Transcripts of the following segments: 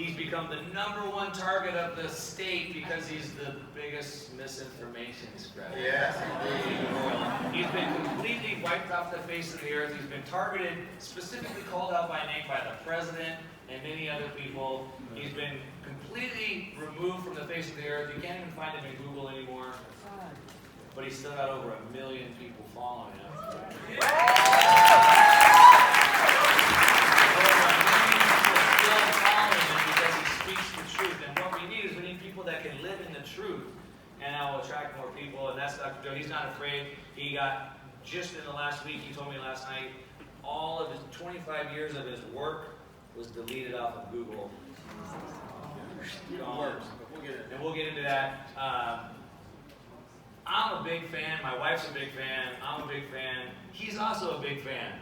He's become the #1 target of the state because he's the biggest misinformation spreader. Yes, indeed. He's been completely wiped off the face of the earth. He's been targeted, specifically called out by name by the president and many other people. He's been completely removed from the face of the earth. You can't even find him in Google anymore. But he's still got over 1 million people following him. That can live in the truth, and that will attract more people. And that's Dr. Joe. He's not afraid. He got, just in the last week, he told me last night, all of his 25 years of his work was deleted off of Google. And we'll get into that. I'm a big fan. My wife's a big fan. I'm a big fan. He's also a big fan.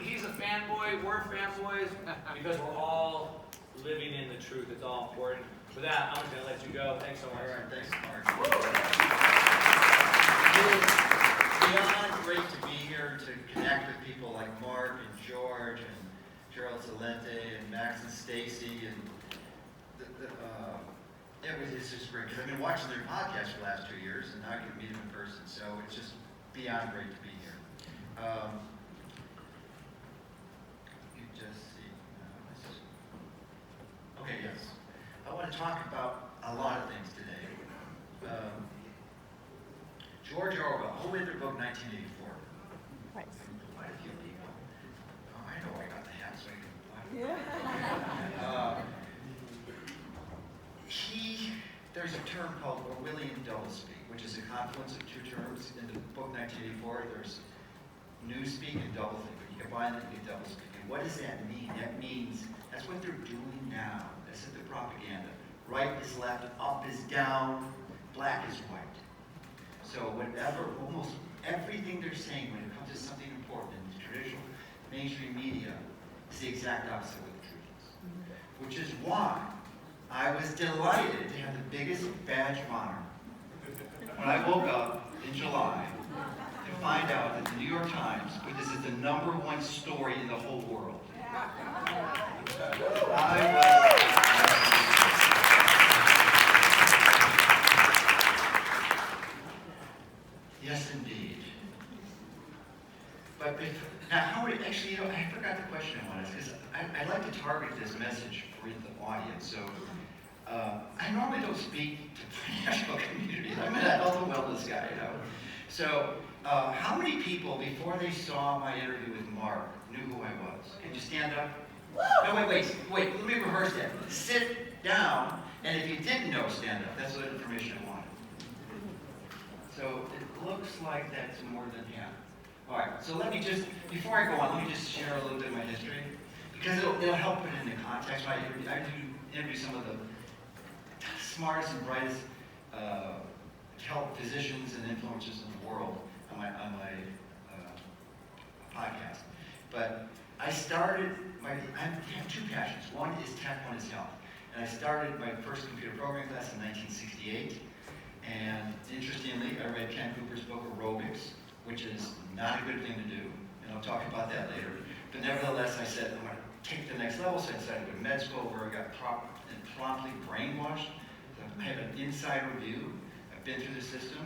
He's a fanboy. We're fanboys because we're all living in the truth. It's all important. For that, I'm just going to let you go. Thanks so much. All right, thanks, Mark. Beyond great to be here to connect with people like Mark and George and Gerald Salente and Max and Stacy and it's just great because I've been watching their podcast for the last 2 years and now I can meet them in person, so it's just beyond great to be here. You just see. Okay, yes. I want to talk about a lot of things today. George Orwell, who read the book 1984? Right. Quite a few people. Oh, I know I got the hat so I can. There's a term called Orwellian doublespeak, which is a confluence of two terms. In the book 1984, there's newspeak and doublespeak. But you combine them, you get doublespeak. And what does that mean? That means that's what they're doing now. This is the propaganda. Right is left, up is down, black is white. So whatever, almost everything they're saying when it comes to something important in the traditional mainstream media is the exact opposite of what the truth is. Which is why I was delighted to have the biggest badge of honor when I woke up in July to find out that the New York Times put this as the #1 story in the whole world. Yes, indeed. But now, how would it actually, you know, I forgot the question I wanted to ask, because I like to target this message for the audience. So I normally don't speak to professional communities. I'm an health and wellness guy, you know. So how many people, before they saw my interview with Mark, knew who I was? Can you stand up? No, wait, let me rehearse that. Sit down, and if you didn't know, stand up. That's what information I wanted. So it looks like that's more than half. All right, so let me just, before I go on, let me just share a little bit of my history, because it'll help put it into context. I interview some of the smartest and brightest health physicians and influencers in the world on my podcast. But I have two passions. One is tech, one is health. And I started my first computer programming class in 1968. And interestingly, I read Ken Cooper's book, Aerobics, which is not a good thing to do. And I'll talk about that later. But nevertheless, I said, I'm going to take the next level. So I decided to go to med school where I got promptly brainwashed. I have an insider view. I've been through the system.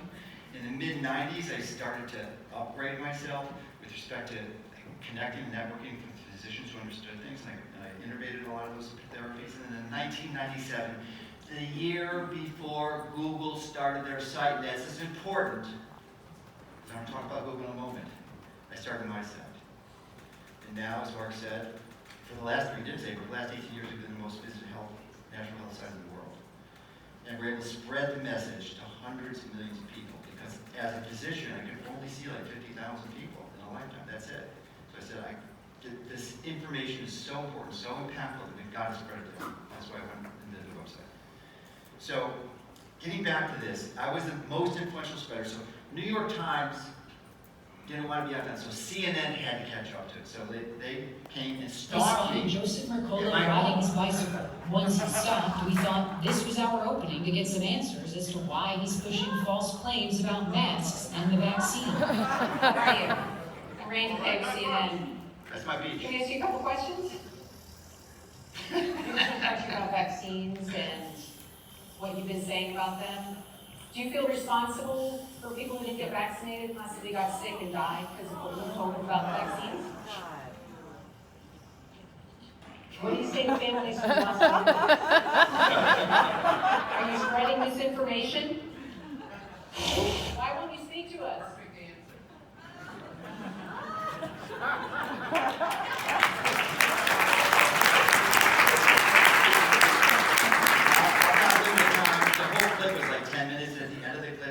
In the mid-90s, I started to upgrade myself with respect to connecting and networking with physicians who understood things. And I innovated a lot of those therapies. And then in 1997, the year before Google started their site, and that's as important, because I'm going to talk about Google in a moment, I started my site. And now, as Mark said, for the last 18 years, we've been the most visited national health site in the world. And we're able to spread the message to hundreds of millions of people, because as a physician, I can only see like 50,000 people in a lifetime. That's it. So I said, this information is so important, so impactful that we've got to spread it to them. That's why I went and did the website. So, getting back to this, I was the most influential spreader. So, New York Times didn't want to be outdone, so CNN had to catch up to it. So they came and stopped me. Joseph Mercola riding his bicycle. Once he stopped, we thought this was our opening to get some answers as to why he's pushing false claims about masks and the vaccine. How are you? Rain pigs, CNN. That's my beach. Can I ask you a couple questions? You just talked about vaccines and what you've been saying about them. Do you feel responsible for people who didn't get vaccinated, possibly got sick and died because of what you told them about the vaccines? What do you say to families who lost loved ones? Are you spreading misinformation? Why won't you speak to us?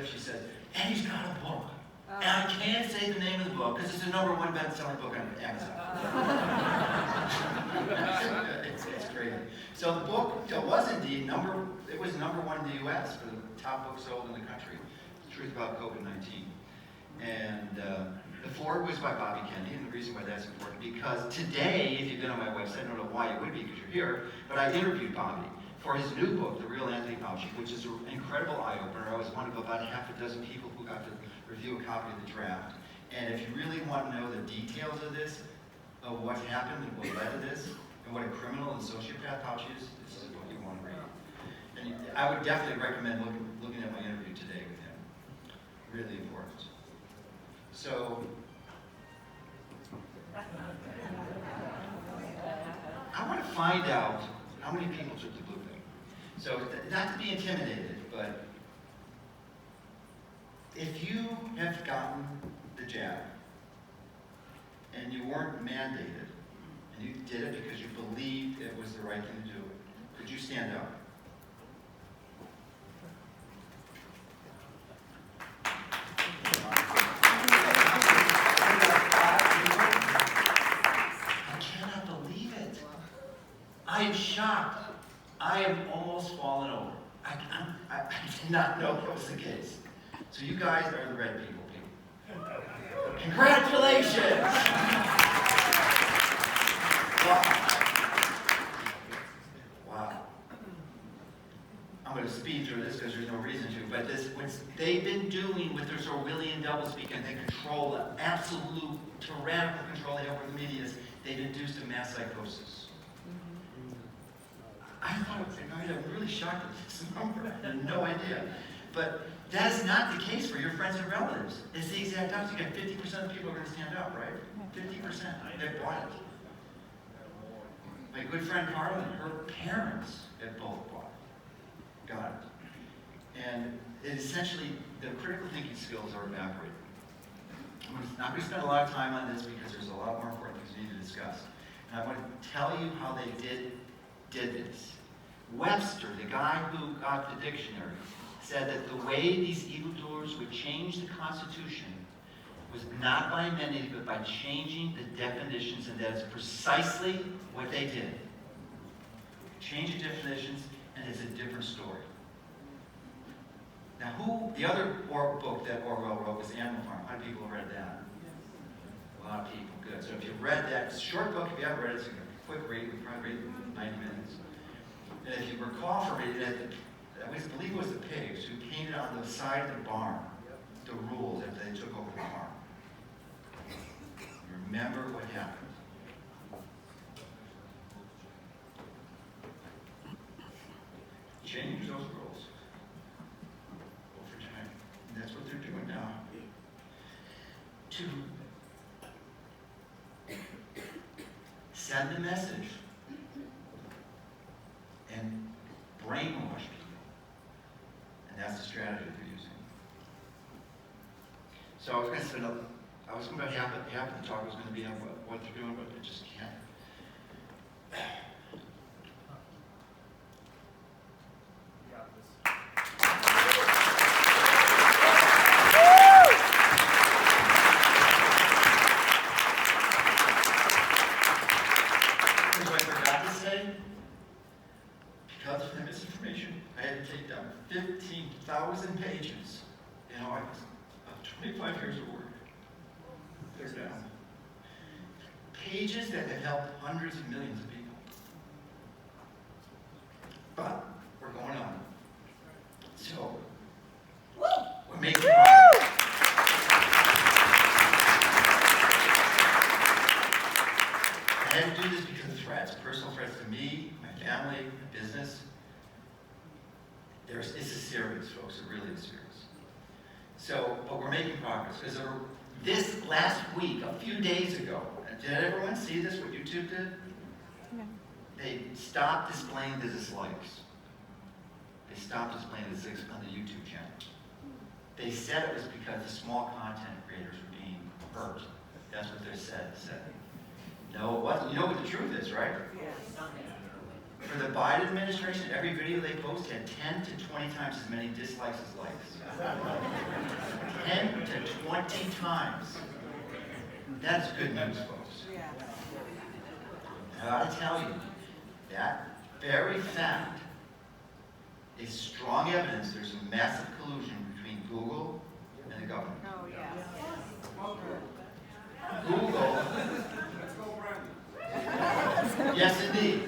She said, and he's got a book. And I can't say the name of the book because it's the #1 best-selling book on Amazon. It's crazy. So the book was indeed it was #1 in the U.S. for the top book sold in the country, The Truth About COVID-19. And the foreword was by Bobby Kennedy, and the reason why that's important, because today, if you've been on my website, I don't know why you would be because you're here, but I interviewed Bobby for his new book, The Real Anthony Fauci, which is an incredible eye-opener. I was one of about half a dozen people who got to review a copy of the draft. And if you really want to know the details of this, of what happened and what led to this, and what a criminal and sociopath Fauci is, this is what you want to read. And I would definitely recommend looking at my interview today with him. Really important. So, I want to find out how many people took the blue pill. So, not to be intimidated, but if you have gotten the jab and you weren't mandated, and you did it because you believed it was the right thing to do, could you stand up? I cannot believe it. I am shocked. I am almost fallen over. I did not know that was the case. So you guys are the red people. Congratulations! Wow. I'm going to speed through this because there's no reason to, but what they've been doing with this Orwellian doublespeak, and they control the absolute tyrannical control they have over the media, is they've induced a mass psychosis. I thought, I'm really shocked at this number. I had no idea. But that is not the case for your friends and relatives. It's the exact opposite. You got 50% of people are going to stand up, right? 50%. They bought it. My good friend Carlin, her parents have both bought it. Got it. And it essentially, the critical thinking skills are evaporating. I'm not going to spend a lot of time on this because there's a lot more important things we need to discuss. And I want to tell you how they did this. Webster, the guy who got the dictionary, said that the way these evildoers would change the Constitution was not by amending it, but by changing the definitions, and that's precisely what they did. Change the definitions, and it's a different story. Now, the other book that Orwell wrote was Animal Farm. How many people have read that? A lot of people, good. So if you've read that, it's a short book. If you haven't read it, it's a quick read. We probably read it in 90 minutes. And if you recall from reading it, I believe it was the pigs who painted on the side of the barn the rules after they took over the farm. Remember what happened. Change those rules over time. And that's what they're doing now. To send a message and brainwash people. And that's the strategy they're using. So I was going to spend half of the talk was going to be on what they're doing, but I just can't. Here's what I forgot to say. Because of the misinformation, I had to take down 15,000 pages in August of 25 years of work. They're down. Pages that have helped hundreds of millions of people. But we're going on. So, we're making progress. this is serious, folks. It really is serious. So, but we're making progress. Because this last week, a few days ago, did everyone see this, what YouTube did? No. They stopped displaying the dislikes. They stopped displaying the dislikes on the YouTube channel. They said it was because the small content creators were being hurt. That's what they said. No, it wasn't. You know what the truth is, right? For the Biden administration, every video they post had 10 to 20 times as many dislikes as likes. 10 to 20 times. That's good news, folks. I gotta tell you, that very fact is strong evidence there's a massive collusion between Google and the government. Oh, yeah. Google. Yes, indeed.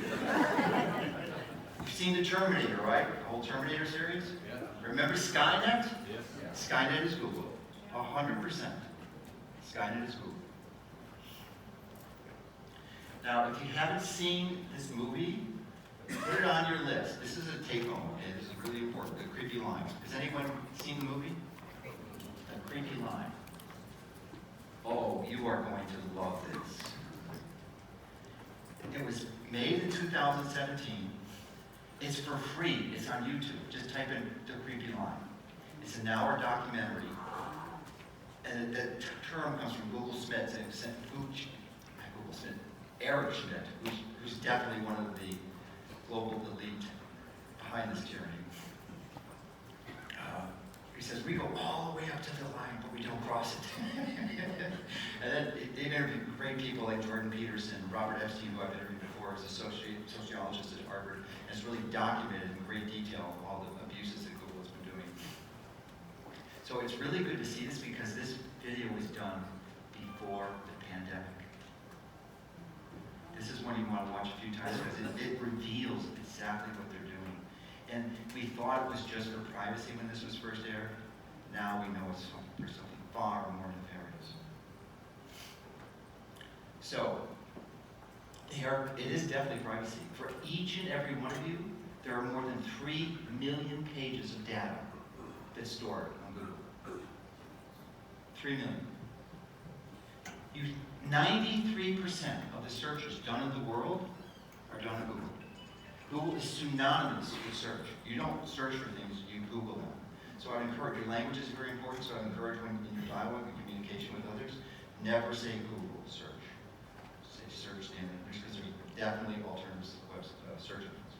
You've seen the Terminator, right? The whole Terminator series? Yeah. Remember Skynet? Yes. Skynet is Google. 100%. Skynet is Google. Now, if you haven't seen this movie, put it on your list. This is a take-home, okay? This is really important. The creepy lines. Has anyone seen the movie? The creepy line. Oh, you are going to love this. It was made in 2017. It's for free. It's on YouTube. Just type in the creepy line. It's an hour documentary. And the term comes from Google Smith. Google Smith. Eric Schmidt, who's definitely one of the global elite behind this tyranny. He says, we go all the way up to the line, but we don't cross it. And then they've interviewed great people like Jordan Peterson, Robert Epstein, who I've interviewed before, as a sociologist at Harvard, and it's really documented in great detail all the abuses that Google has been doing. So it's really good to see this because this video was done before the pandemic. This is one you want to watch a few times because it reveals exactly what they're doing. And we thought it was just for privacy when this was first aired. Now we know it's for something far more nefarious. So, it is definitely privacy. For each and every one of you, there are more than 3 million pages of data that's stored on Google. 3 million. 93% of the searches done in the world are done on Google. Google is synonymous with search. You don't search for things, you Google them. So I encourage, your language is very important, so I encourage when in your dialogue and communication with others, never say Google search. Say search in English, because there's definitely alternate search engines.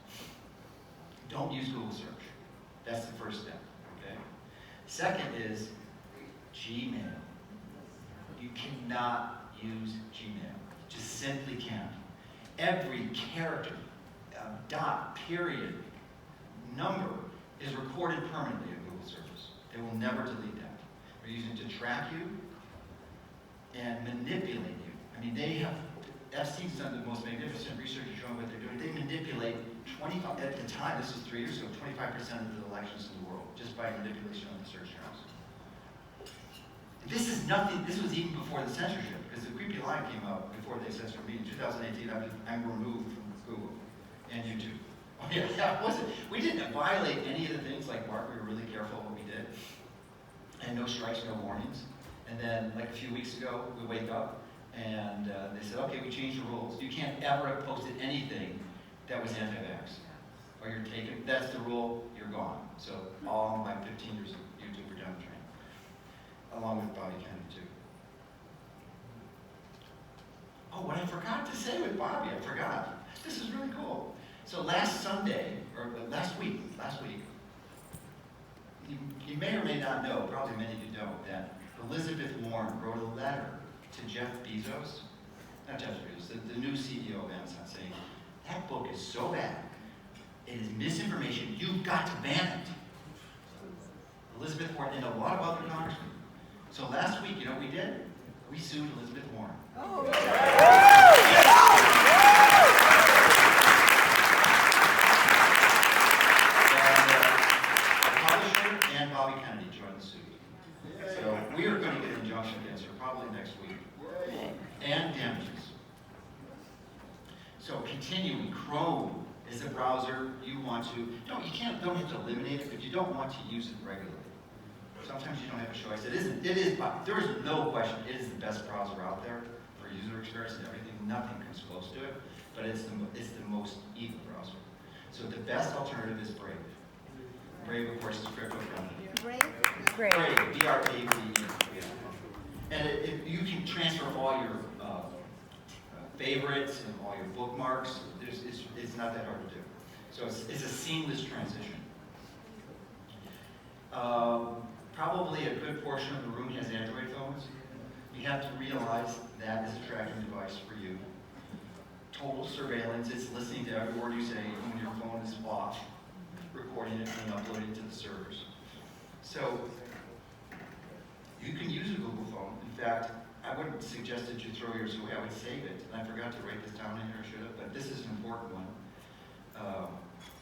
Don't use Google search. That's the first step, okay? Second is Gmail. You cannot use Gmail. Just simply can't. Every character, dot, period, number is recorded permanently in Google searches. They will never delete that. They're using it to track you and manipulate you. I mean, they have, Epstein's done the most magnificent research showing what they're doing. They manipulate 25, at the time, this was 3 years ago, 25% of the elections in the world, just by manipulation of the search terms. This is nothing, this was even before the censorship, because the creepy line came out before they censored me. In 2018, I'm removed from Google and YouTube. Oh yeah, that wasn't, we didn't violate any of the things like Mark, we were really careful what we did. And no strikes, no warnings. And then like a few weeks ago, we wake up and they said, okay, we changed the rules. You can't ever have posted anything that was anti-vax. Or you're taken, that's the rule, you're gone. So all my 15 years of YouTube were down the drain. Along with Bobby Kennedy too. Oh, what I forgot to say with Bobby, I forgot. This is really cool. So last Sunday, or last week, you may or may not know, probably many of you don't, that Elizabeth Warren wrote a letter to Jeff Bezos, not Jeff Bezos, the new CEO of Amazon, saying, that book is so bad, it is misinformation, you've got to ban it. Elizabeth Warren and a lot of other congressmen. So last week, you know what we did? We sued Elizabeth Warren. Oh. The publisher and Bobby Kennedy joined the suit. So we are going to get an injunction against her probably next week. And damages. So continuing, Chrome As a browser, you want to, don't have to eliminate it, but you don't want to use it regularly. Sometimes you don't have a choice. There is no question, it is the best browser out there for user experience and everything. Nothing comes close to it, but it's the most evil browser. So the best alternative is Brave. Brave, of course, is crypto-friendly. Great. Brave, B-R-A-V-E. And you can transfer all your favorites and all your bookmarks. It's not that hard to do. So it's a seamless transition. Probably a good portion of the room has Android phones. You have to realize that is a tracking device for you. Total surveillance, it's listening to every word you say when your phone is off, recording it and uploading it to the servers. So you can use a Google phone. In fact, I wouldn't suggest that you throw yours away. I would save it. And I forgot to write this down in here, I should have, but this is an important one.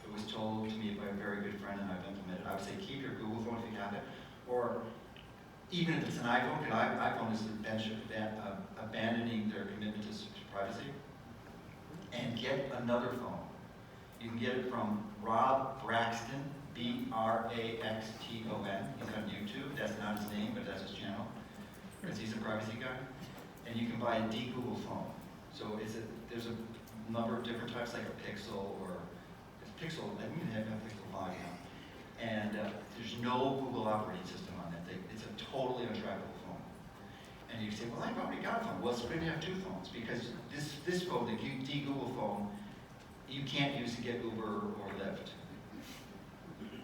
It was told to me by a very good friend, and I've implemented it. I would say keep your Google phone if you have it, or even if it's an iPhone, because iPhone is abandoning their commitment to privacy, and get another phone. You can get it from Rob Braxton, B-R-A-X-T-O-N. He's on YouTube. That's not his name, but that's his channel, because he's a privacy guy. And you can buy a de-Google phone. So there's a number of different types, like a Pixel or Pixel. I mean, they have a Pixel 5 now. And there's no Google operating system on that thing. It's a totally untrackable phone. And you say, well, I've already got a phone. Well, it's good to have two phones, because this phone, the de-Google phone, you can't use to get Uber or Lyft.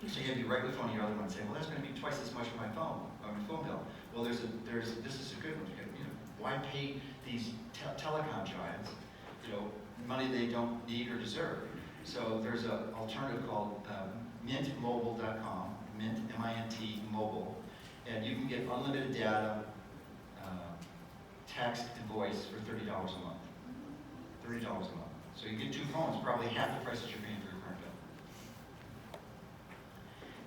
So you have your regular phone and your other one, and say, well, that's going to be twice as much for my phone bill. Well, this is a good one. Why pay these telecom giants, money they don't need or deserve? So there's an alternative called mintmobile.com, Mint, M-I-N-T, mobile, and you can get unlimited data, text, and voice for $30 a month. $30 a month. So you get two phones, probably half the price that you're paying for your current bill.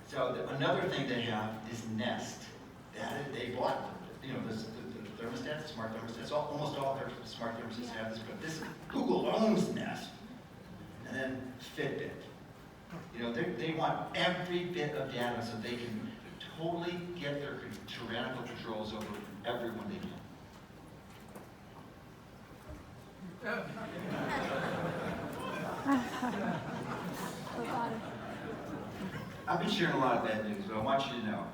So another thing they have is Nest. They bought, the thermostats, smart thermostats. Almost all their smart thermostats have this, but Google owns Nest. And then Fitbit. They want every bit of data so they can totally get their tyrannical controls over everyone they can. I've been sharing a lot of bad news, but I want you to know,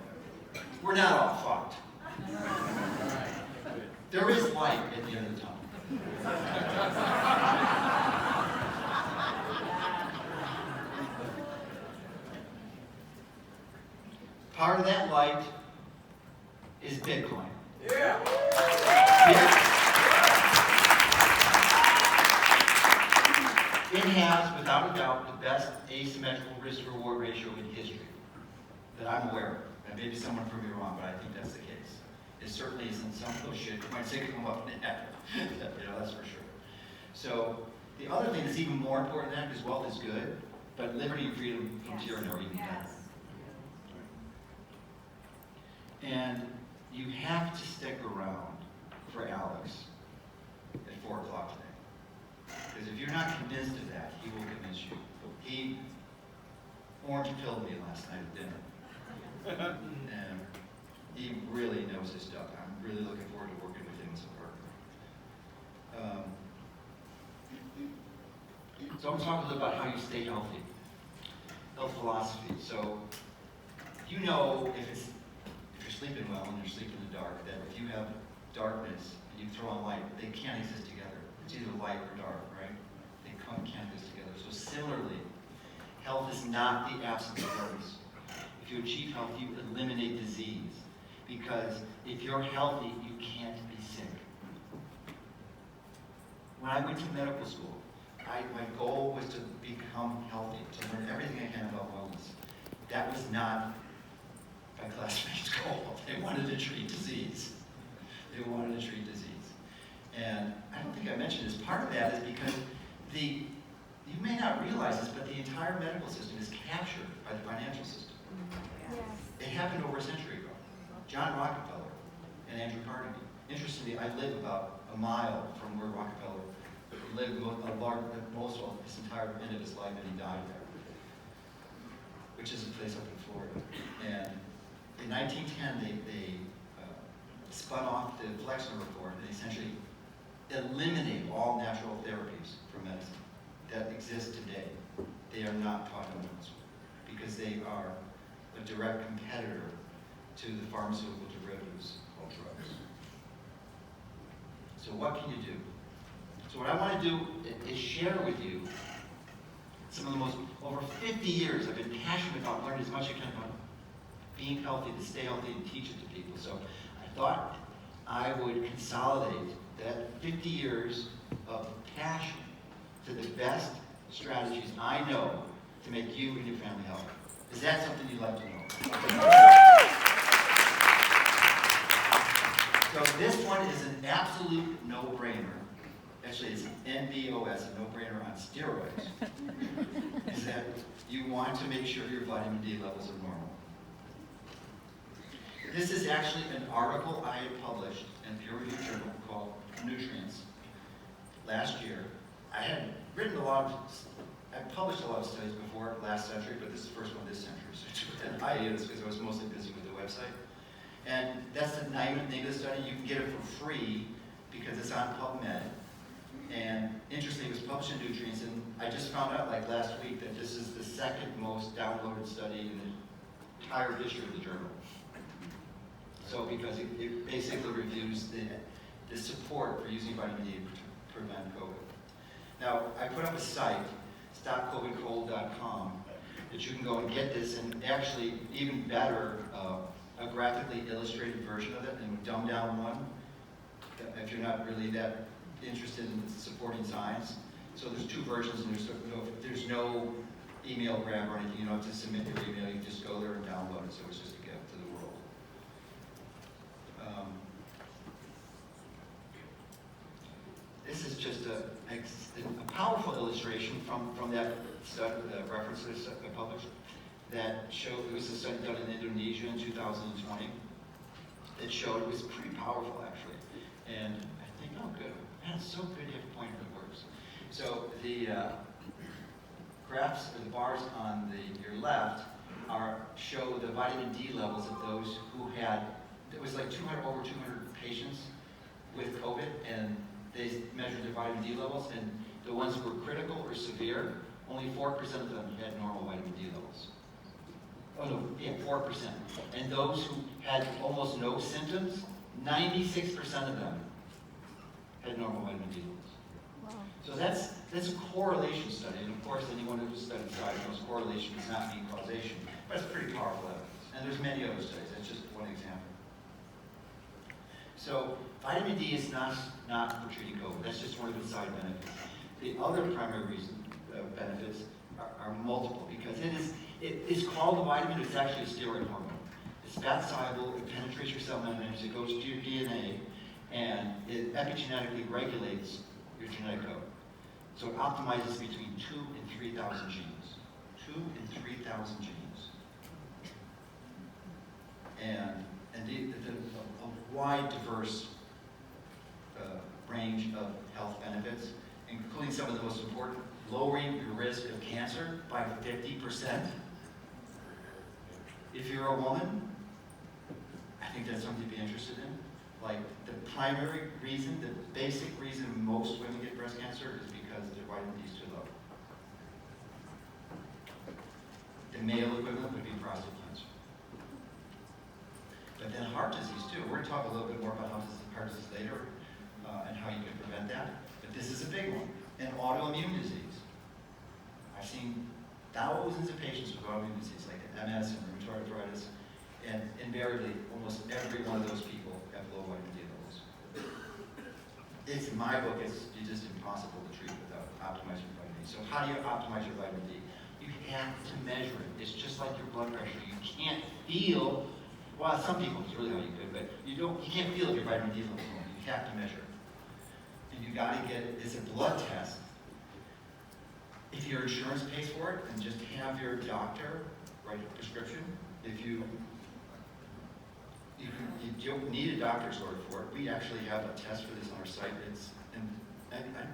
we're not all fucked. There is light at the end of the tunnel. Part of that light is Bitcoin. Yeah. It has, without a doubt, the best asymmetrical risk-reward ratio in history that I'm aware of. And maybe someone prove me wrong, but I think that's the case. It certainly isn't some of those shit that might say come up in heck. That's for sure. So the other thing that's even more important than that, because wealth is good, but liberty and freedom from tyranny are even better. And you have to stick around for Alex at 4 o'clock today. Because if you're not convinced of that, he will convince you. He orange pilled me last night at dinner. And he really knows his stuff. I'm really looking forward to working with him as a partner. So I'm talking a little about how you stay healthy. Health philosophy. So if you're sleeping well and you're sleeping in the dark, that if you have darkness and you throw on light, they can't exist together. It's either light or dark, right? They can't exist together. So similarly, health is not the absence of illness. If you achieve health, you eliminate disease. Because if you're healthy, you can't be sick. When I went to medical school, my goal was to become healthy, to learn everything I can about wellness. That was not my classmates' goal. They wanted to treat disease. And I don't think I mentioned this. Part of that is because you may not realize this, but the entire medical system is captured by the financial system. Yes. It happened over a century ago. John Rockefeller and Andrew Carnegie. Interestingly, I live about a mile from where Rockefeller lived most of his entire end of his life, and he died there, which is a place up in Florida. And in 1910, they spun off the Flexner Report and essentially eliminated all natural therapies from medicine that exist today. They are not taught in medical school because they are a direct competitor to the pharmaceutical derivatives called drugs. So what can you do? So what I want to do is share with you some of the most, over 50 years I've been passionate about learning as much as I can about being healthy, to stay healthy, and teach it to people. So I thought I would consolidate that 50 years of passion to the best strategies I know to make you and your family healthy. Is that something you'd like to know? So this one is an absolute no-brainer. Actually, it's an NBOS, a no-brainer on steroids. Is that you want to make sure your vitamin D levels are normal. This is actually an article I had published in a peer-reviewed journal called Nutrients last year. I had written I published a lot of studies before last century, but this is the first one this century. So I took an hiatus because I was mostly busy with the website. And that's the name of the study. You can get it for free because it's on PubMed. And interestingly, it was published in Nutrients, and I just found out like last week that this is the second most downloaded study in the entire history of the journal. So because it basically reviews the support for using vitamin D to prevent COVID. Now, I put up a site, stopcovidcold.com, that you can go and get this, and actually, even better, a graphically illustrated version of it, and a dumbed down one, if you're not really that interested in supporting science. So there's two versions, and there's no email grab or anything. You don't have to submit your email. You just go there and download it. So it's just a gift to the world. This is just a powerful illustration from that study, the references I published, that showed, it was a study done in Indonesia in 2020, that showed it was pretty powerful actually. And I think, oh good, man, it's so good you have a pointer that works. So the graphs, or the bars on your left, show the vitamin D levels of those who had, it was like over 200 patients with COVID, and they measured their vitamin D levels, and the ones who were critical or severe, only 4% of them had normal vitamin D levels. Oh no, yeah, 4%. And those who had almost no symptoms, 96% of them had normal vitamin D levels. Wow. So that's a correlation study, and of course anyone who's studied science knows correlation does not mean causation, but it's pretty powerful evidence. And there's many other studies, that's just one example. So vitamin D is not for treating COVID, that's just one of the side benefits. The other primary benefits are multiple, because it is called a vitamin, it's actually a steroid hormone. It's fat soluble, it penetrates your cell membranes, it goes to your DNA, and it epigenetically regulates your genetic code. So it optimizes between 2,000 and 3,000 genes. 2,000 and 3,000 genes. And a wide, diverse range of health benefits, including some of the most important, lowering your risk of cancer by 50%. If you're a woman, I think that's something to be interested in. Like the primary reason, the basic reason most women get breast cancer is because their vitamin D is too low. The male equivalent would be prostate cancer. But then heart disease too. We're going to talk a little bit more about heart disease later and how you can prevent that. But this is a big one. And autoimmune disease. I've seen thousands of patients with autoimmune disease like MS and rheumatoid arthritis, and invariably almost every one of those people have low vitamin D levels. It's, in my book, it's just impossible to treat without optimizing vitamin D. So how do you optimize your vitamin D? You have to measure it. It's just like your blood pressure. You can't feel, well, some people it's really how you could, but you can't feel if your vitamin D level is low. You have to measure it. And you got to get it. It's a blood test. If your insurance pays for it, then just have your doctor write a prescription. If you don't need a doctor's order for it, we actually have a test for this on our site. It's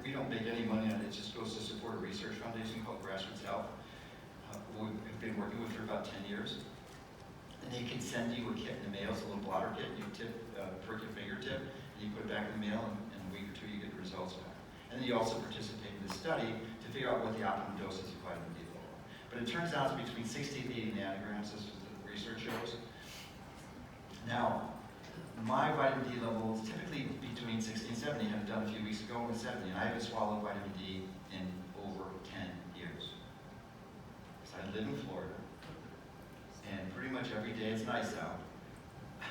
we don't make any money on it. It just goes to support a research foundation called Grassroots Health. We've been working with for about 10 years. And they can send you a kit in the mail. It's a little blotter kit. You prick your fingertip, and you put it back in the mail, and in a week or two you get the results back. And then you also participate in the study to figure out what the optimum doses of vitamin D level are. But it turns out it's between 60 and 80 nanograms, as the research shows. Now, my vitamin D level is typically between 60 and 70. I had it done a few weeks ago with 70, and I haven't swallowed vitamin D in over 10 years. So I live in Florida, and pretty much every day it's nice out. I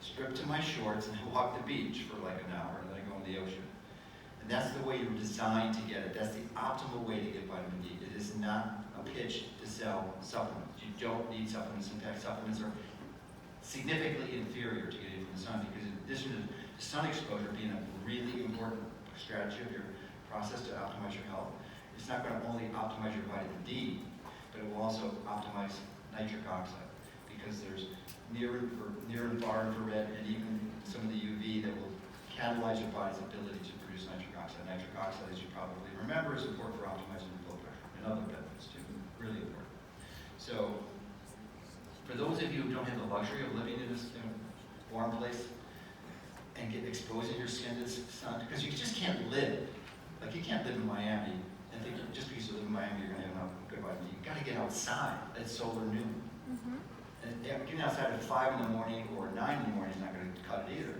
strip to my shorts and I walk the beach for like an hour, and then I go in the ocean. And that's the way you're designed to get it. That's the optimal way to get vitamin D. It is not a pitch to sell supplements. You don't need supplements. In fact, supplements are significantly inferior to getting from the sun, because in addition to sun exposure being a really important strategy of your process to optimize your health, it's not going to only optimize your vitamin D, but it will also optimize nitric oxide, because there's near and far infrared and even some of the UV that will catalyze your body's ability to produce nitric oxide. Nitric oxide, as you probably remember, is important for optimizing your blood pressure and other benefits too. Really important. So, for those of you who don't have the luxury of living in this warm place and get exposing your skin to the sun, because you just can't live. Like, you can't live in Miami and think just because you live in Miami you're going to have enough good vitamin D. You've got to get outside at solar noon. And getting outside at 5 in the morning or 9 in the morning is not going to cut it either,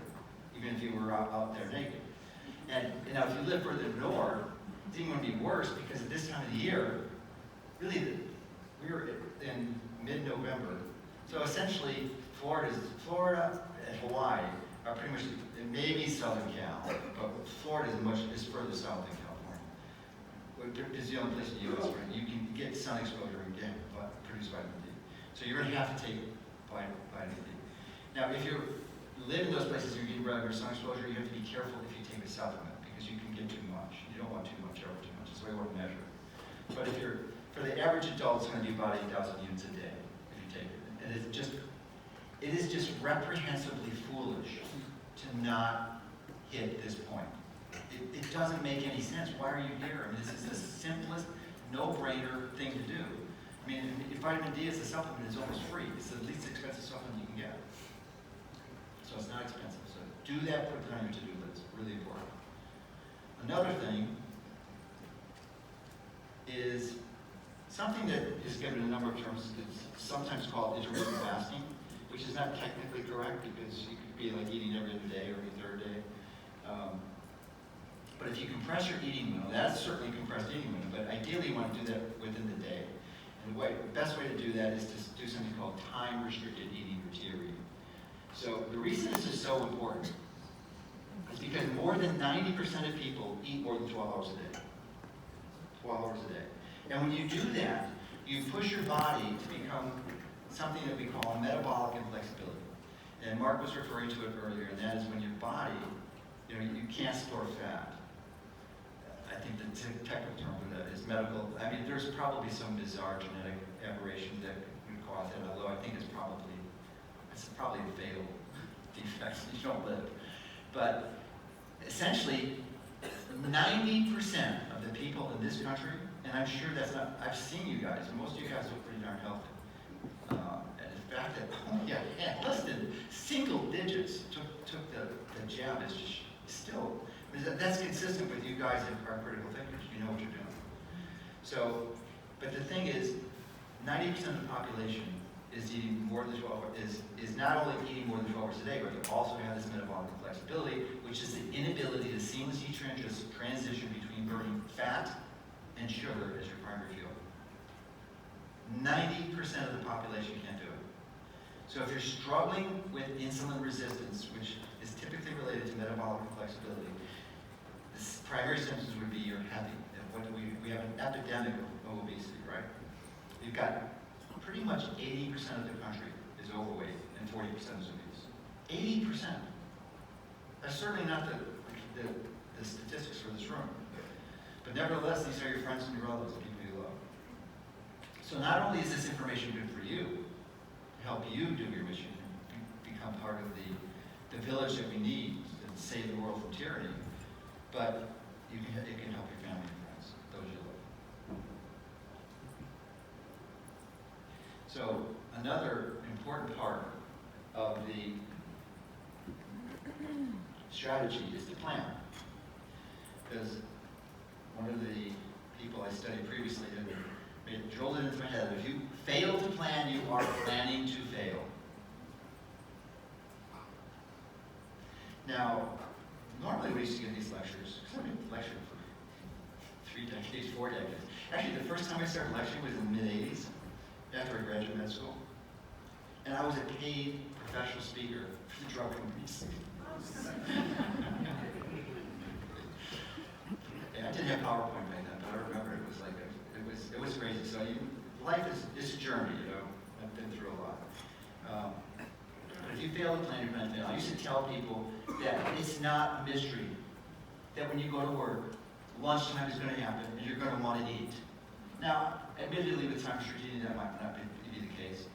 even if you were out there naked. And now, if you live further north, it's even going to be worse, because at this time of the year, really, we're in mid-November. So essentially, Florida and Hawaii are pretty much, maybe Southern Cal, but Florida is further south than California. It's the only place in the U.S. where you can get sun exposure and produce vitamin D. So you're going to have to take vitamin D. Now, if you live in those places and you're getting regular sun exposure, you have to be careful if you take a supplement, because you can get too much. You don't want too much or too much. That's the way we want to measure it. But for the average adult, it's going to be about 8,000 units a day if you take it. And it is just reprehensibly foolish to not hit this point. It doesn't make any sense. Why are you here? I mean, this is the simplest, no-brainer thing to do. I mean, if vitamin D is a supplement, it's almost free. It's the least expensive supplement you can get. So it's not expensive. So do that, put it on your to-do list. Really important. Another thing is something that is given a number of terms. It's sometimes called intermittent fasting, which is not technically correct, because you could be like eating every other day or every third day. But if you compress your eating window, that's certainly compressed eating window, but ideally you want to do that within the day. And the best way to do that is to do something called time-restricted eating or TRE. So the reason this is so important is because more than 90% of people eat more than 12 hours a day. 12 hours a day. And when you do that, you push your body to become something that we call metabolic inflexibility. And Mark was referring to it earlier, and that is when your body, you can't store fat. I think the technical term for that is medical. I mean, there's probably some bizarre genetic aberrations that would cause that, although I think it's probably a fatal defect. You don't live. But essentially, 90% of the people in this country, and I'm sure that's not, I've seen you guys, and most of you guys look pretty darn healthy. And the fact that only less than single digits took the jab is just still, that's consistent with you guys that are critical thinkers. You know what you're doing. So, but the thing is, 90% of the population is eating more than 12 hours, is not only eating more than 12 hours a day, but they also have this metabolic flexibility, which is the inability to seamlessly transition between burning fat and sugar as your primary fuel. 90% of the population can't do it. So if you're struggling with insulin resistance, which is typically related to metabolic flexibility, the primary symptoms would be you're heavy. We have an epidemic of obesity, right? You've got pretty much 80% of the country is overweight and 40% is obese. 80%. That's certainly not the statistics for this room. But nevertheless, these are your friends and your relatives, the people you love. So not only is this information good for you, to help you do your mission, become part of the village that we need to save the world from tyranny, but it can help your family and friends, those you love. So another important part of the strategy is to plan. Because one of the people I studied previously drilled it into my head, if you fail to plan, you are planning to fail. Now, normally we used to give these lectures, because I've been lecturing for 3 decades, 4 decades. Actually, the first time I started lecturing was in the mid-'80s, after I graduated med school. And I was a paid professional speaker for the drug companies. Yeah, I didn't have PowerPoint back then, but I remember it was like, it was crazy. So life is a journey, you know. I've been through a lot. But if you fail to plan, you're going to fail. I used to tell people that it's not a mystery that when you go to work, lunchtime is going to happen and you're going to want to eat. Now, admittedly, with time restricted, that might not be the case,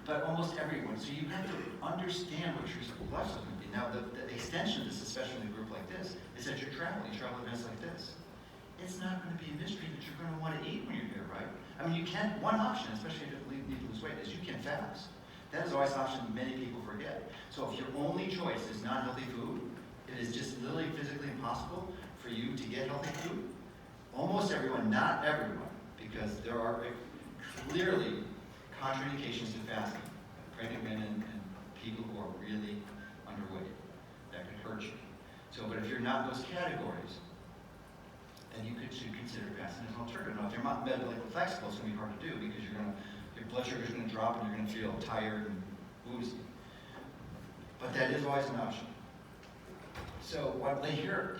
but almost everyone. So you have to understand what your lifestyle is going to be. Now, the extension of this, especially in a group like this, is that you're traveling, travel events like this. It's not going to be a mystery that you're going to want to eat when you're here, right? I mean, you can, one option, especially if you need to lose weight, is you can fast. That is always an option many people forget. So if your only choice is not healthy food, it is just literally physically impossible for you to get healthy food. Almost everyone, not everyone, because there are clearly contraindications to fasting. Pregnant women and people who are really underweight. That could hurt you. So, but if you're not in those categories, then you should consider fasting as an alternative. Now, if you're not metabolically flexible, it's going to be hard to do because your blood sugar is going to drop and you're going to feel tired and woozy. But that is always an option. So what they hear,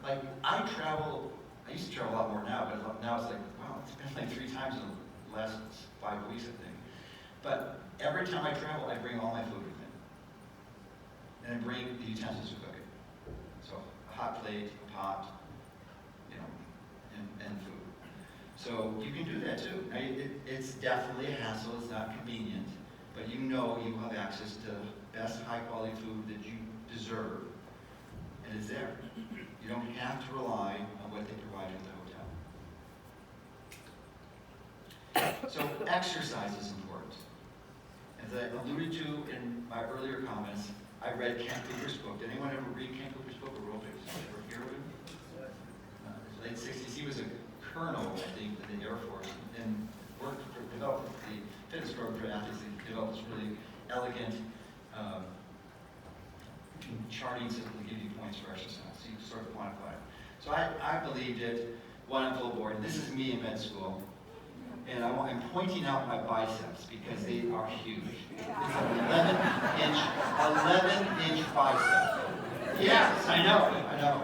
like I used to travel a lot more now, but now it's like, wow, it's been like 3 times in the last 5 weeks, I think. But every time I travel, I bring all my food with me. And I bring the utensils for cooking. So a hot plate, a pot, and food. So you can do that too. Now, it's definitely a hassle, it's not convenient, but you know you have access to the best high quality food that you deserve, and it's there. You don't have to rely on what they provide you at the hotel. So exercise is important. As I alluded to in my earlier comments, I read Kent Cooper's book. Did anyone ever read Kent Cooper's book, Aerobics? Ever hear of it? Late 60s, he was a colonel, I think, in the Air Force, and developed the fitness program for athletes. He developed this really elegant charting system to give you points for exercise, so you can sort of quantify it. So I believed it when I'm full board. This is me in med school, and I'm pointing out my biceps because they are huge. It's an 11-inch bicep. Yes, I know.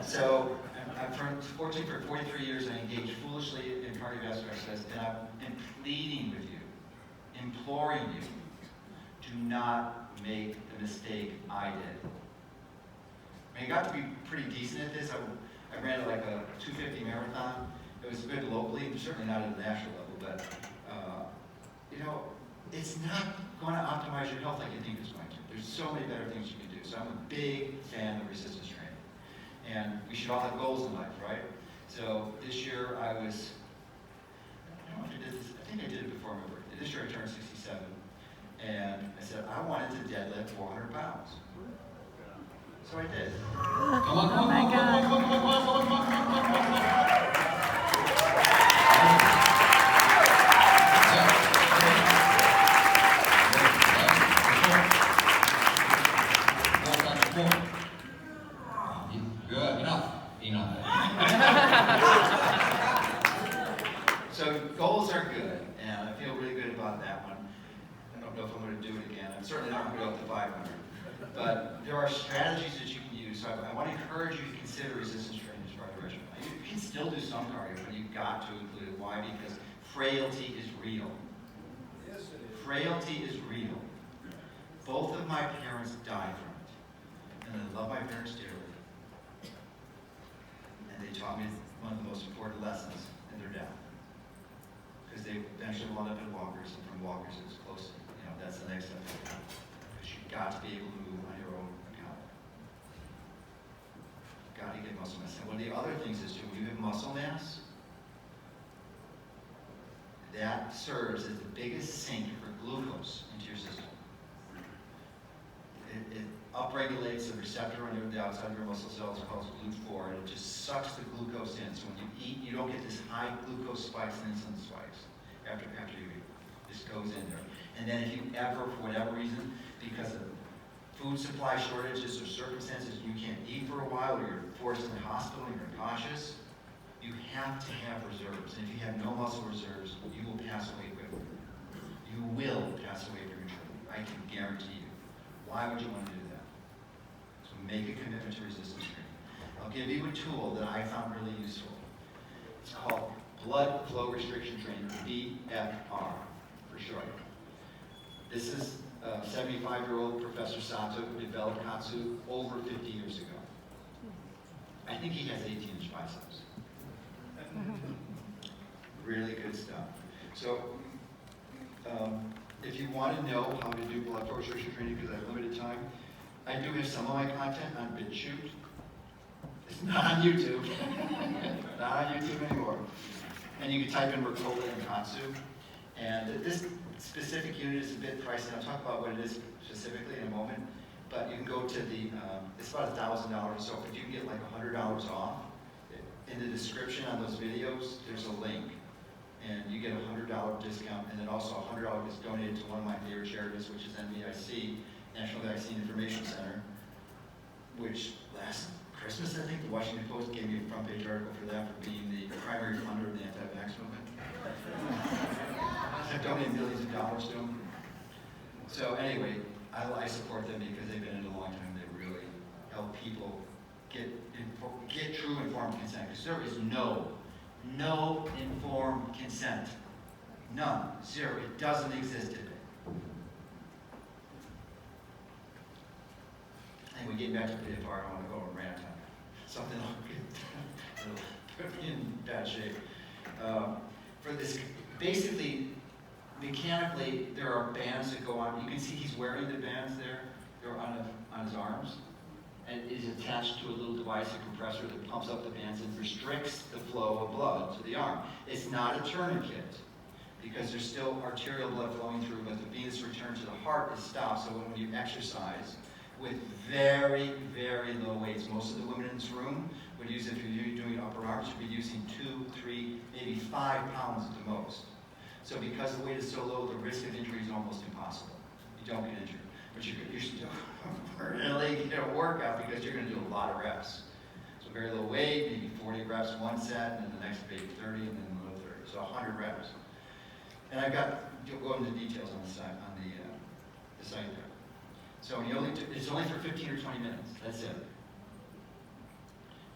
So I'm fortunate for 43 years. I engaged foolishly in cardiovascular exercise, and I'm pleading with you, imploring you, do not make the mistake I did. I mean, I got to be pretty decent at this. I ran like a 250 marathon. It was good locally, certainly not at the national level, but it's not going to optimize your health like you think it's going to. There's so many better things you can do. So I'm a big fan of resistance training. And we should all have goals in life, right? So this year I don't know if I did this, I think I did it before my birthday. This year I turned 67. And I said, I wanted to deadlift 400 pounds. So I did. Come on. Good, enough. So goals are good, and I feel really good about that one. I don't know if I'm going to do it again. I'm certainly not going to go up to 500. But there are strategies that you can use. So I want to encourage you to consider resistance training as part of the regimen. You can still do some cardio, but you've got to include it. Why? Because frailty is real. Yes, it is. Frailty is real. Both of my parents died from it. And I love my parents dearly. And they taught me one of the most important lessons in their death. Because they eventually wound up in walkers, and from walkers it was close to, that's the next step. Because you've got to be able to move on your own account. You've got to get muscle mass. And one of the other things is too, when you have muscle mass, that serves as the biggest sink for glucose into your system. It upregulates the receptor on the outside of your muscle cells called GLUT4, and it just sucks the glucose in. So when you eat, you don't get this high glucose spikes and insulin spikes after you eat. It just goes in there. And then if you ever, for whatever reason, because of food supply shortages or circumstances, you can't eat for a while, or you're forced in the hospital and you're cautious, you have to have reserves. And if you have no muscle reserves, you will pass away quickly. You will pass away prematurely. I can guarantee you. Why would you want to do that? So make a commitment to resistance training. I'll give you a tool that I found really useful. It's called blood flow restriction training, BFR for short. This is a 75-year-old Professor Sato who developed Katsu over 50 years ago. I think he has 18-inch biceps. Really good stuff. So, if you want to know how to do blood flow restriction training, because I have limited time, I do have some of my content on BitChute. It's not on YouTube. Not on YouTube anymore. And you can type in Mercola and Katsu. And this specific unit is a bit pricey. I'll talk about what it is specifically in a moment. But you can go to the, it's about $1,000 or so. If you can get like $100 off, in the description on those videos, there's a link. And you get a $100 discount, and then also $100 is donated to one of my favorite charities, which is NVIC, National Vaccine Information Center, which last Christmas, I think, the Washington Post gave me a front page article for that, for being the primary funder of the anti-vax movement. I've donated millions of dollars to them. So anyway, I support them because they've been in it a long time. They really help people get true informed consent. Because there is no informed consent. None. Zero. It doesn't exist today. Anyway, getting back to PFR, I don't want to go over rant time. Something will put me in bad shape. For this, basically, mechanically, there are bands that go on. You can see he's wearing the bands there. They're on his arms. And it is attached to a little device, a compressor that pumps up the bands and restricts the flow of blood to the arm. It's not a tourniquet, because there's still arterial blood flowing through, but the venous return to the heart is stopped. So when you exercise with very, very low weights, most of the women in this room would use, if you're doing upper arms, you'd be using 2, 3, maybe 5 pounds at the most. So because the weight is so low, the risk of injury is almost impossible. You don't get injured. But you're still really get a workout because you're going to do a lot of reps. So very low weight, maybe 40 reps one set, and then the next maybe 30, and then another 30. So 100 reps. And I've got, you'll go into details on the site, the site there. So it's only for 15 or 20 minutes. That's it.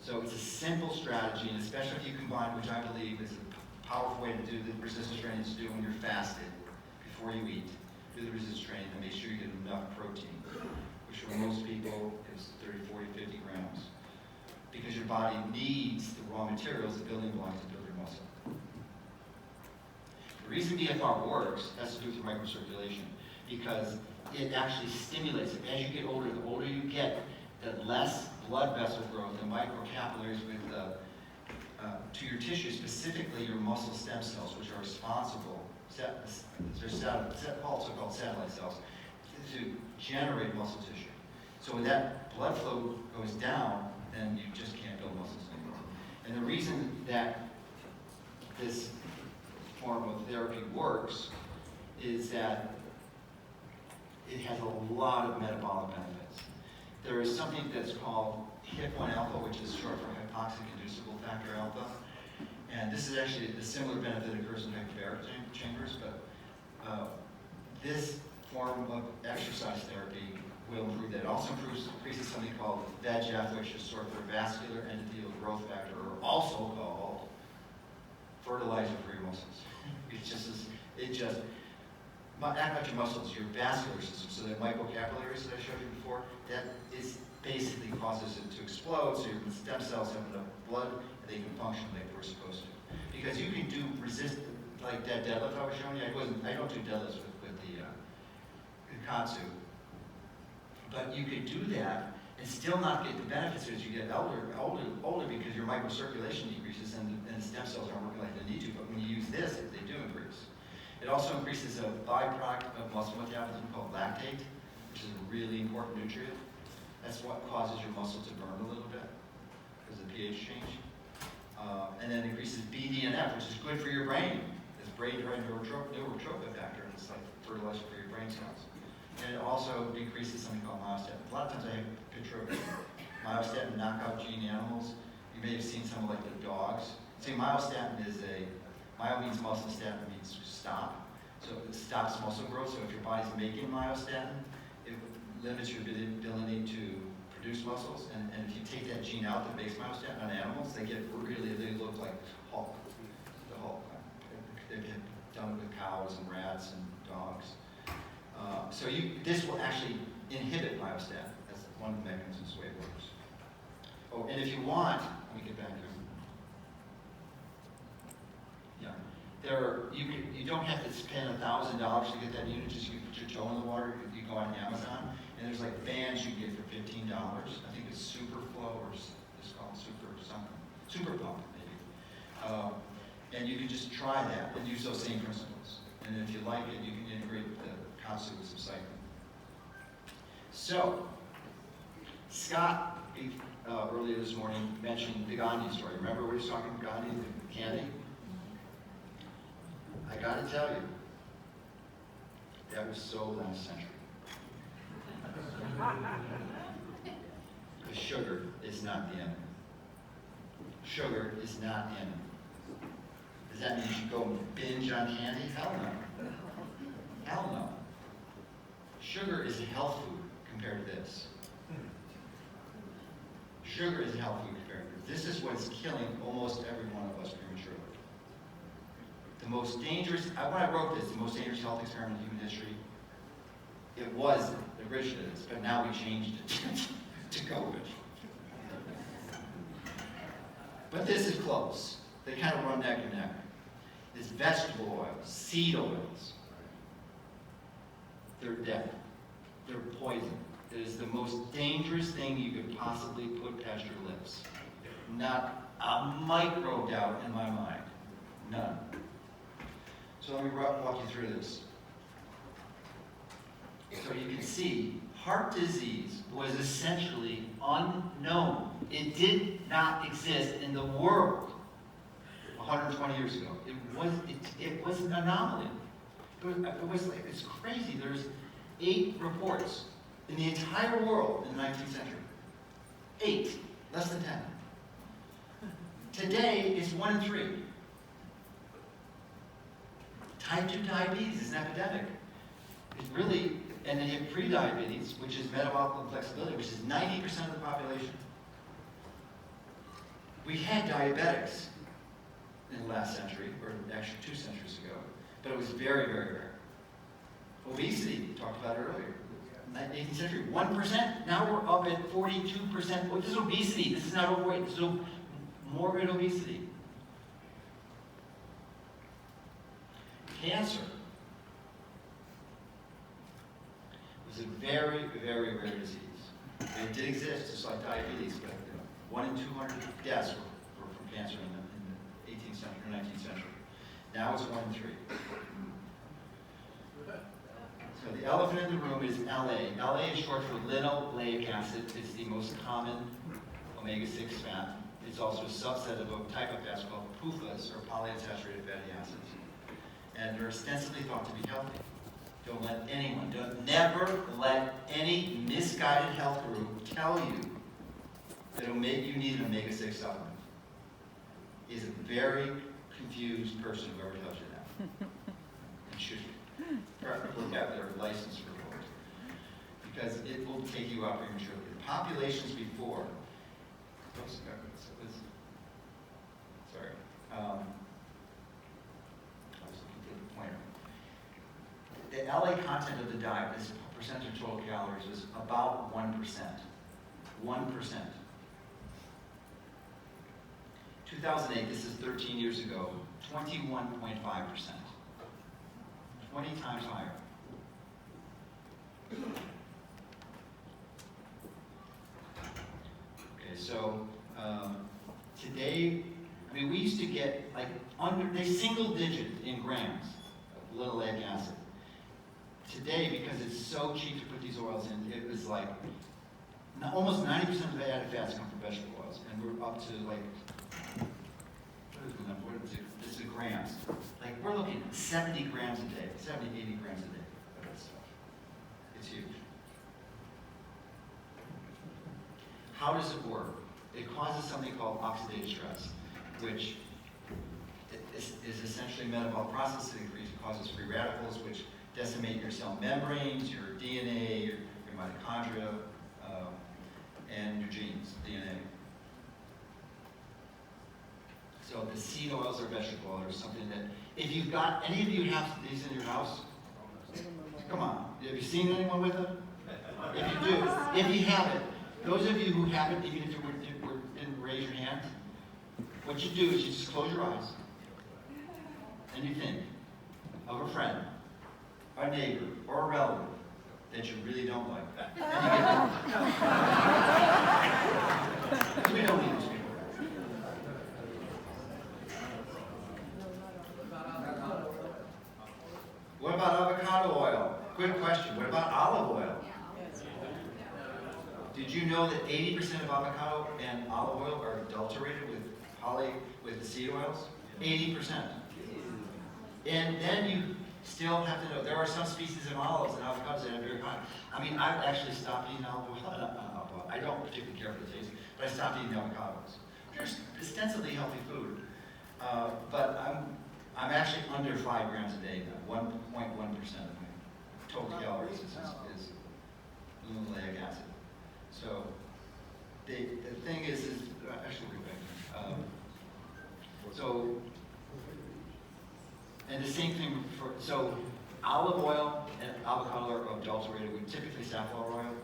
So it's a simple strategy, and especially if you combine, which I believe is a powerful way to do the resistance training to do when you're fasted before you eat. Do the resistance training and make sure you get enough protein, which for most people is 30, 40, 50 grams. Because your body needs the raw materials, the building blocks to build your muscle. The reason BFR works has to do with microcirculation, because it actually stimulates it. As you get older, the older you get, the less blood vessel growth and microcapillaries with to your tissue, specifically your muscle stem cells, which are responsible. They're also called satellite cells, to generate muscle tissue. So when that blood flow goes down, then you just can't build muscles anymore. And the reason that this form of therapy works is that it has a lot of metabolic benefits. There is something that's called HIF-1 alpha, which is short for hypoxic inducible factor alpha. And this is actually a similar benefit that occurs in hyperbaric chambers, but this form of exercise therapy will improve that. It also increases something called VEGF, which is short for vascular endothelial growth factor, or also called fertilizer for your muscles. Not your muscles, your vascular system. So the microcapillaries that I showed you before, that is basically causes it to explode, so your stem cells have enough blood and they can function like they were supposed to. Because you can do like that deadlift I was showing you. I don't do deadlifts with the Katsu. But you could do that and still not get the benefits as you get older because your microcirculation decreases and the stem cells aren't working like they need to. But when you use this, they do increase. It also increases a byproduct of muscle metabolism called lactate, which is a really important nutrient. That's what causes your muscle to burn a little bit because of the pH change. And then increases BDNF, which is good for your brain. It's brain-derived neurotrophic factor, and it's like fertilizer for your brain cells. And it also decreases something called myostatin. A lot of times I have a picture of myostatin knockout gene animals. You may have seen some of like the dogs. See, myostatin is myo means muscle, statin means stop. So it stops muscle growth. So if your body's making myostatin, it limits your ability to produce muscles. And if you take that gene out that makes myostatin on animals, they look like Hulk. The Hulk. They've done it with cows and rats and dogs. So this will actually inhibit myostatin. That's one of the mechanisms the way it works. Oh, and if you want, let me get back to it. Yeah, you don't have to spend $1,000 to get that unit. Just you put your toe in the water. You go on Amazon, and there's like bands you can get for $15. I think it's Superflow or it's called Super something, Super Pump maybe. And you can just try that and use those same principles. And if you like it, you can integrate the concept with some cycling. So, Scott earlier this morning mentioned the Gandhi story. Remember we were talking about Gandhi, the candy? I gotta tell you, that was so last century. The sugar is not the enemy. Sugar is not the enemy. Does that mean you should go and binge on candy? Hell no. Hell no. Sugar is a health food compared to this. Sugar is a health food compared to this. This is what's killing almost every one of us prematurely. The most dangerous, when I wrote this, the most dangerous health experiment in human history, it was originally this, but now we changed it to COVID. But this is close. They kind of run neck and neck. It's vegetable oils, seed oils. They're death. They're poison. It is the most dangerous thing you could possibly put past your lips. Not a micro doubt in my mind. None. So let me walk you through this. So you can see, heart disease was essentially unknown. It did not exist in the world 120 years ago. It was an anomaly. It's crazy. There's 8 reports in the entire world in the 19th century. 8, less than 10. Today, it's 1 in 3. Type 2 diabetes is an epidemic. It really, and then you have pre-diabetes, which is metabolic flexibility, which is 90% of the population. We had diabetics in the last century, or actually 2 centuries ago, but it was very, very rare. Obesity, we talked about it earlier. 18th century, 1%. Now we're up at 42%. Oh, this is obesity. This is not overweight. This is morbid obesity. Cancer was a very, very rare disease. And it did exist, just like diabetes, but 1 in 200 deaths were from cancer in the 18th century or 19th century. Now it's 1 in 3. So the elephant in the room is LA. LA is short for linoleic acid. It's the most common omega-6 fat. It's also a subset of a type of fats called PUFAs, or polyunsaturated fatty acids. And they're ostensibly thought to be healthy. Never let any misguided health guru tell you that you need an omega-6 supplement. He's a very confused person, whoever tells you that. And should look at their license report, because it will take you out prematurely. The populations before, sorry, I was looking for the pointer. The LA content of the diet, this percentage of total calories, was about 1%. 1%. 2008, this is 13 years ago, 21.5%. 20 times higher. used to get like they single digit in grams of linoleic acid. Today, because it's so cheap to put these oils in, it was like almost 90% of the added fats come from vegetable oils, and we're up to like, what is the number? What is it? This is grams. Like we're looking at 70 grams a day, 70, 80 grams a day of that stuff. It's huge. How does it work? It causes something called oxidative stress, which is essentially metabolic process increase. It causes free radicals, which decimate your cell membranes, your DNA, your mitochondria, and your genes, DNA. So the seed oils or vegetable oil or something that, if you've got, any of you have these in your house? Come on, have you seen anyone with them? If you do, if you haven't, those of you who haven't, even if you didn't raise your hand, what you do is you just close your eyes and you think of a friend, a neighbor, or a relative that you really don't like. And you get we don't need those people. What about avocado oil? Good question. What about olive oil? Did you know that 80% of avocado and olive oil are adulterated with the seed oils? 80%. And then you still have to know, there are some species of olives and avocados that are very high. I mean, I've actually stopped eating olive oil. I don't particularly care for the taste, but I stopped eating avocados. They're ostensibly healthy food, but I'm actually under 5 grams a day now. 1.1% of my total calories is linoleic acid. So the thing is actually we're back. So, and the same thing so olive oil and avocado are adulterated with typically safflower oil,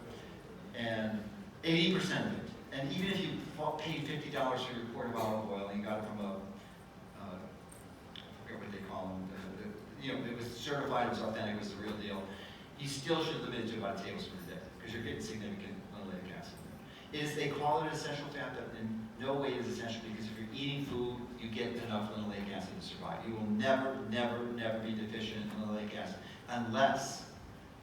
and 80% of it. And even if you paid $50 for your quart of olive oil and you got it from I forget what they call them, it was certified, it was authentic, it was the real deal, you still should limit it to about a tablespoon a day, because you're getting significant linoleic acid. They call it an essential fat, but in no way is essential, because if you're eating food, you get enough linoleic acid to survive. You will never, never, never be deficient in linoleic acid unless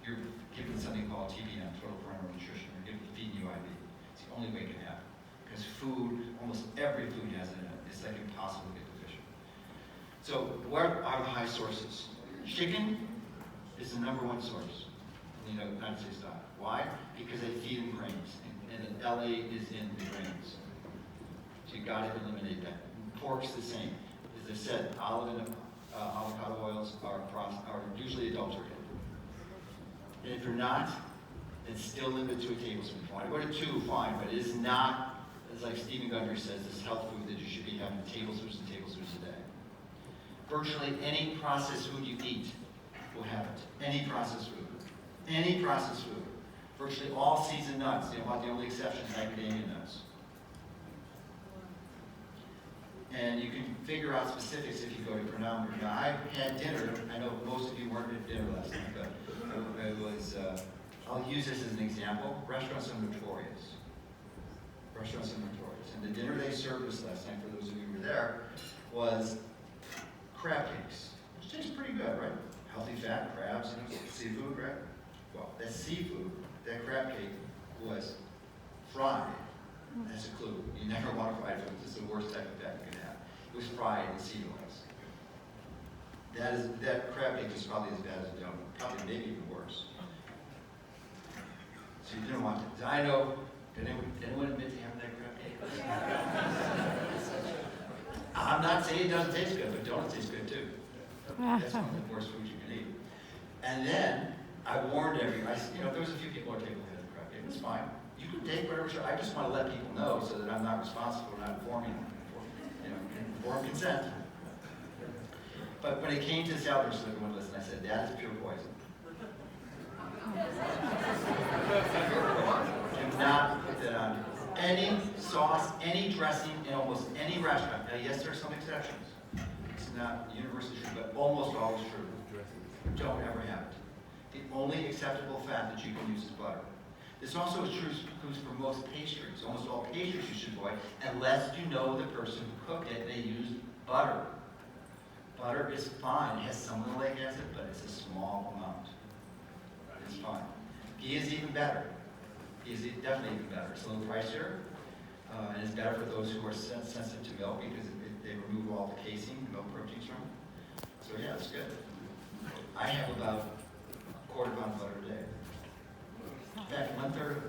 you're given something called TPN, total parenteral nutrition, or feeding you IV. It's the only way it can happen. Because food, almost every food has it in it. It's like impossible to get deficient. So where are the high sources? Chicken is the #1 source in the United States diet. Why? Because they feed in grains, and LA is in the grains. So you got to eliminate that. Pork's the same. As I said, olive and avocado oils are usually adulterated. And if you're not, then still limit to a tablespoon. If you want to go to 2, fine, but it is not, as like Stephen Gundry says, this health food that you should be having tablespoons and tablespoons a day. Virtually any processed food you eat will have it. Any processed food. Any processed food. Virtually all seeds and nuts. The only exception is macadamia nuts. And you can figure out specifics if you go to Chronometer. Now, I had dinner. I know most of you weren't at dinner last night, but it was, I'll use this as an example. Restaurants are notorious. Restaurants are notorious. And the dinner they served us last night, for those of you who were there, was crab cakes, which tastes pretty good, right? Healthy fat, crabs, seafood, right? Well, that seafood, that crab cake was fried. That's a clue. You never want to fry food. It's the worst type of fat you can have. It was fried in seed oils. That crab cake is probably as bad as a donut. Probably maybe even worse. So you didn't want it. I know. Did anyone admit to having that crab cake? I'm not saying it doesn't taste good, but donuts taste good too. That's one of the worst foods you can eat. And then I warned there was a few people at our table who had the crab cake. It's fine. You can take whatever. I just want to let people know so that I'm not responsible for not informing them. Informed consent. But when it came to the salad, everyone listened. I said, that is pure poison. Do not put that on any sauce, any dressing in almost any restaurant. Now, yes, there are some exceptions. It's not universally true, but almost always true. Don't ever have it. The only acceptable fat that you can use is butter. This also is true for most pastries. Almost all pastries you should avoid, unless you know the person who cooked it, they used Butter. Butter is fine. It has some linoleic acid, but it's a small amount. It's fine. Ghee is even better. Ghee is definitely even better. It's a little pricier, and it's better for those who are sensitive to milk because they remove all the casein, milk proteins from it. So yeah, it's good. I have about a quarter pound of butter a day. In fact, 1/3 of